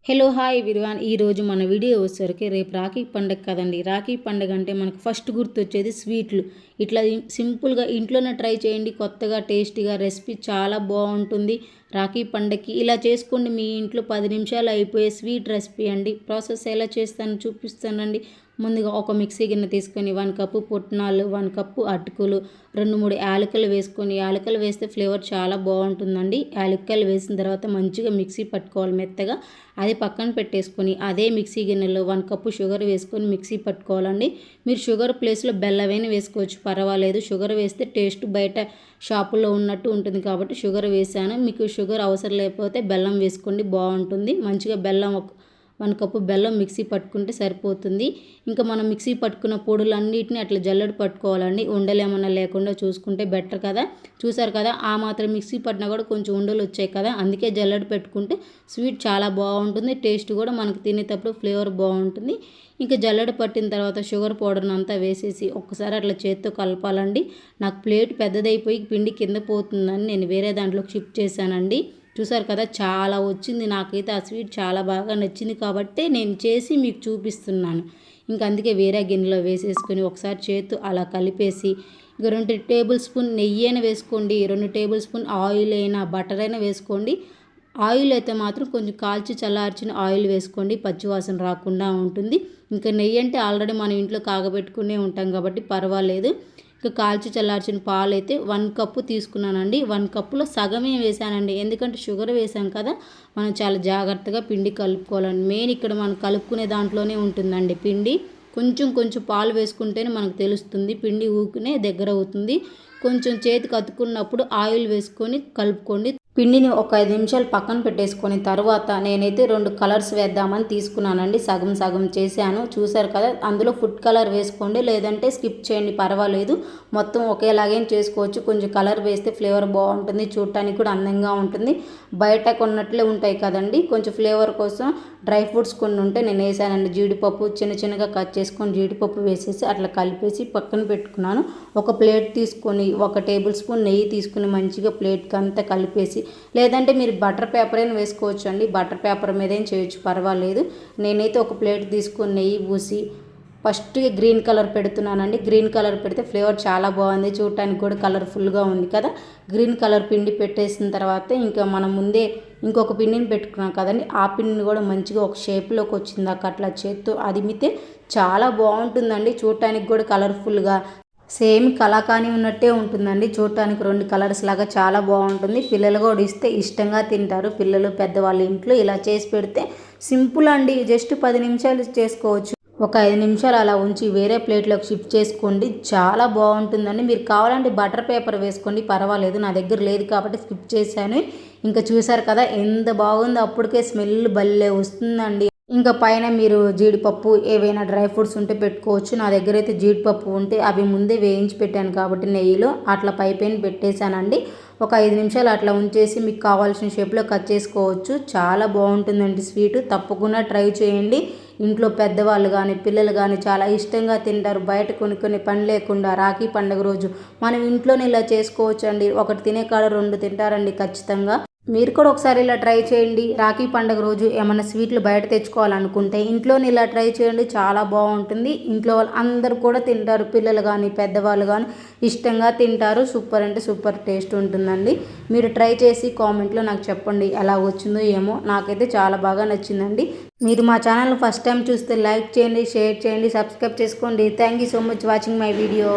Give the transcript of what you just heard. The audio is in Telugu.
Hello hi everyone. ఈరోజు మన వీడియో వచ్చేసరికి రేపు రాఖీ పండుగ కదండి. రాఖీ పండుగ అంటే మనకు ఫస్ట్ గుర్తొచ్చేది స్వీట్లు. ఇట్లా సింపుల్గా ఇంట్లోనే ట్రై చేయండి. కొత్తగా టేస్టీగా రెసిపీ చాలా బాగుంటుంది. రాఖీ పండగకి ఇలా చేసుకోండి. మీ ఇంట్లో 10 నిమిషాలు అయిపోయే స్వీట్ రెసిపీ అండి. ప్రాసెస్ ఎలా చేస్తానో చూపిస్తానండి. ముందుగా ఒక మిక్సీ గిన్నె తీసుకొని 1 కప్పు పుట్నాలు, 1 కప్పు అటుకులు, 2-3 యాలకులు వేసుకొని, యాలకులు వేస్తే ఫ్లేవర్ చాలా బాగుంటుందండి. యాలకులు వేసిన తర్వాత మంచిగా మిక్సీ పట్టుకోవాలి మెత్తగా. అది పక్కన పెట్టేసుకొని అదే మిక్సీ గిన్నెలో 1 కప్పు షుగర్ వేసుకొని మిక్సీ పట్టుకోవాలండి. మీరు షుగర్ ప్లేస్లో బెల్లమైనా వేసుకోవచ్చు, పర్వాలేదు. షుగర్ వేస్తే టేస్ట్ బయట షాపుల్లో ఉన్నట్టు ఉంటుంది కాబట్టి షుగర్ వేసాను. మీకు షుగర్ అవసరం లేకపోతే బెల్లం వేసుకోండి, బాగుంటుంది. మంచిగా బెల్లం 1 కప్పు బెల్లం మిక్సీ పట్టుకుంటే సరిపోతుంది. ఇంకా మనం మిక్సీ పట్టుకున్న పొడులన్నిటిని అట్లా జల్లెడ పట్టుకోవాలండి. ఉండలు ఏమన్నా లేకుండా చూసుకుంటే బెటర్ కదా. చూసారు కదా, ఆ మాత్రం మిక్సీ పట్టినా కూడా కొంచెం ఉండలు వచ్చాయి కదా, అందుకే జల్లెడ పెట్టుకుంటే స్వీట్ చాలా బాగుంటుంది. టేస్ట్ కూడా మనకు తినేటప్పుడు ఫ్లేవర్ బాగుంటుంది. ఇంకా జల్లెడ పట్టిన తర్వాత షుగర్ పౌడర్ని అంతా వేసేసి ఒక్కసారి అట్లా చేత్తో కలపాలండి. నాకు ప్లేట్ పెద్దదైపోయి పిండి కింద పోతుందని నేను వేరే దాంట్లోకి షిఫ్ట్ చేశానండి. చూసారు కదా, చాలా వచ్చింది. నాకైతే ఆ స్వీట్ చాలా బాగా నచ్చింది కాబట్టి నేను చేసి మీకు చూపిస్తున్నాను. ఇంకా అందుకే వేరే గిన్నెలో వేసేసుకొని ఒకసారి చేతు అలా కలిపేసి ఇక 2 టేబుల్ స్పూన్ నెయ్యి అయినా వేసుకోండి, 2 టేబుల్ స్పూన్ ఆయిల్ అయినా బటర్ అయినా వేసుకోండి. ఆయిల్ అయితే మాత్రం కొంచెం కాల్చి చల్లార్చిన ఆయిల్ వేసుకోండి, పచ్చివాసన రాకుండా ఉంటుంది. ఇంకా నెయ్యి అంటే ఆల్రెడీ మనం ఇంట్లో కాగబెట్టుకునే ఉంటాం కాబట్టి పర్వాలేదు. ఇంకా కాల్చి చల్లార్చిన పాలు అయితే 1 కప్పు తీసుకున్నానండి. 1 కప్పులో సగమే వేసానండి, ఎందుకంటే షుగర్ వేసాం కదా. మనం చాలా జాగ్రత్తగా పిండి కలుపుకోవాలండి. మెయిన్ ఇక్కడ మనం కలుపుకునే దాంట్లోనే ఉంటుందండి పిండి. కొంచెం కొంచెం పాలు వేసుకుంటేనే మనకు తెలుస్తుంది, పిండి ఊకునే దగ్గర అవుతుంది. కొంచెం చేతికి అతుక్కున్నప్పుడు ఆయిల్ వేసుకొని కలుపుకోండి. పిండిని ఒక 5 నిమిషాలు పక్కన పెట్టేసుకొని తర్వాత నేనైతే 2 కలర్స్ వేద్దామని తీసుకున్నానండి. సగం సగం చేశాను. చూసారు కదా, అందులో ఫుడ్ కలర్ వేసుకోండి, లేదంటే స్కిప్ చేయండి, పర్వాలేదు. మొత్తం ఒకేలాగేం చేసుకోవచ్చు. కొంచెం కలర్ వేస్తే ఫ్లేవర్ బాగుంటుంది, చూడటానికి కూడా అందంగా ఉంటుంది. బయట కొన్నట్లే ఉంటాయి కదండి. కొంచెం ఫ్లేవర్ కోసం డ్రై ఫ్రూట్స్ కొన్ని ఉంటే నేను వేసానండి. జీడిపప్పు చిన్న చిన్నగా కట్ చేసుకొని జీడిపప్పు వేసేసి అట్లా కలిపేసి పక్కన పెట్టుకున్నాను. ఒక ప్లేట్ తీసుకొని 1 టేబుల్ స్పూన్ నెయ్యి తీసుకుని మంచిగా ప్లేట్కి అంతా కలిపేసి, లేదంటే మీరు బటర్ పేపర్ అయినా వేసుకోవచ్చు అండి. బటర్ పేపర్ మీద ఏం చేయొచ్చు, పర్వాలేదు. నేనైతే ఒక ప్లేట్ తీసుకొని నెయ్యి పూసి ఫస్ట్ గ్రీన్ కలర్ పెడుతున్నానండి. గ్రీన్ కలర్ పెడితే ఫ్లేవర్ చాలా బాగుంది, చూడటానికి కూడా కలర్ఫుల్గా ఉంది కదా. గ్రీన్ కలర్ పిండి పెట్టేసిన తర్వాత ఇంకా మనం ముందే ఇంకొక పిండిని పెట్టుకున్నాం కదండి, ఆ పిండిని కూడా మంచిగా ఒక షేప్లోకి వచ్చిందాక అట్లా చేత్తో అదిమితే చాలా బాగుంటుందండి. చూడటానికి కూడా కలర్ఫుల్గా సేమ్ కలాకాని ఉన్నట్టే ఉంటుందండి. చూడటానికి 2 కలర్స్ లాగా చాలా బాగుంటుంది. పిల్లలు కూడా ఇస్తే ఇష్టంగా తింటారు. పిల్లలు పెద్దవాళ్ళ ఇంట్లో ఇలా చేసి పెడితే సింపుల్ అండి. జస్ట్ 10 నిమిషాలు చేసుకోవచ్చు. ఒక 5 నిమిషాలు అలా ఉంచి వేరే ప్లేట్లోకి షిఫ్ట్ చేసుకోండి, చాలా బాగుంటుందండి. మీరు కావాలంటే బటర్ పేపర్ వేసుకోండి, పర్వాలేదు. నా దగ్గర లేదు కాబట్టి స్కిప్ చేశాను. ఇంకా చూసారు కదా ఎంత బాగుందో, అప్పటికే స్మెల్ భలే వస్తుందండి. ఇంకా పైన మీరు జీడిపప్పు ఏవైనా డ్రై ఫ్రూట్స్ ఉంటే పెట్టుకోవచ్చు. నా దగ్గర అయితే జీడిపప్పు ఉంటే అవి ముందే వేయించి పెట్టాను కాబట్టి నెయ్యిలో అట్లా పైన పెట్టేశానండి. ఒక 5 నిమిషాలు అట్లా ఉంచేసి మీకు కావాల్సిన షేప్లో కట్ చేసుకోవచ్చు. చాలా బాగుంటుందండి స్వీటు, తప్పకుండా ట్రై చేయండి. ఇంట్లో పెద్దవాళ్ళు కానీ పిల్లలు కానీ చాలా ఇష్టంగా తింటారు. బయట కొన్ని పని లేకుండా రాఖీ పండుగ రోజు మనం ఇంట్లోనే ఇలా చేసుకోవచ్చు అండి. ఒకటి తినే కాడ 2 తింటారండి ఖచ్చితంగా. మీరు కూడా ఒకసారి ఇలా ట్రై చేయండి. రాఖీ పండుగ రోజు ఏమైనా స్వీట్లు బయట తెచ్చుకోవాలనుకుంటే ఇంట్లోనే ఇలా ట్రై చేయండి, చాలా బాగుంటుంది. ఇంట్లో వాళ్ళు అందరూ కూడా తింటారు, పిల్లలు కానీ పెద్దవాళ్ళు కానీ ఇష్టంగా తింటారు. సూపర్ అంటే సూపర్ టేస్ట్ ఉంటుందండి. మీరు ట్రై చేసి కామెంట్లో నాకు చెప్పండి ఎలా వచ్చిందో ఏమో. నాకైతే చాలా బాగా నచ్చిందండి. మీరు మా ఛానల్ ఫస్ట్ టైం చూస్తే లైక్ చేయండి, షేర్ చేయండి, సబ్స్క్రైబ్ చేసుకోండి. Thank you so much watching my video.